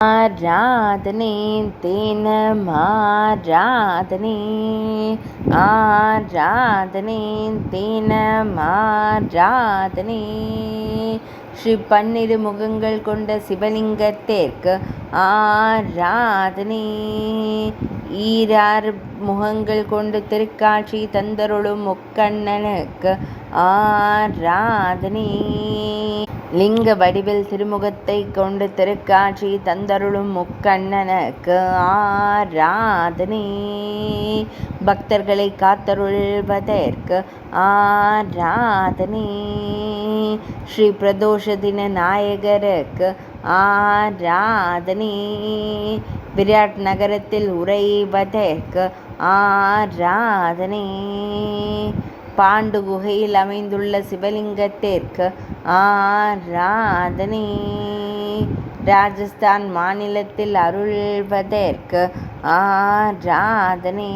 ஆராதனை தினமாராதனை ஆராதனை தினமாராதனை ஸ்ரீ பன்னிரு முகங்கள் கொண்ட சிவலிங்கத்திற்கு ஆராதனை ஈராறு முகங்கள் கொண்டு திருக்காட்சி தந்தருளும் முக்கண்ணனுக்கு ஆராதனை லிங்க வடிவில் திருமுகத்தை கொண்டு திருக்காட்சி தந்தருளும் முக்கண்ணனுக்கு ஆராதனை பக்தர்களை காத்தருள்வதற்கு ஆராதனை ஸ்ரீ பிரதோஷ தின நாயகருக்கு ஆராதனை விராட் நகரத்தில் உறைவதற்கு ஆராதனை பாண்டு குகையில் அமைந்துள்ள சிவலிங்கத்திற்கு ஆராதனை ராஜஸ்தான் மாநிலத்தில் அருள்வதற்கு ஆராதனை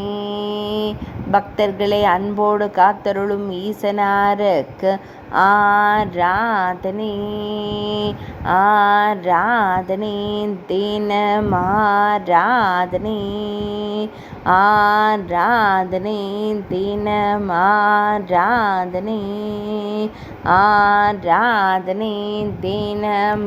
பக்தர்களை அன்போடு காத்தருளும் ஈசனாருக்கு ஆராதனை ஆராதனை தினமாராதனை ஆராதனை தினமாராதனை ஆராதனை தினமாராதனை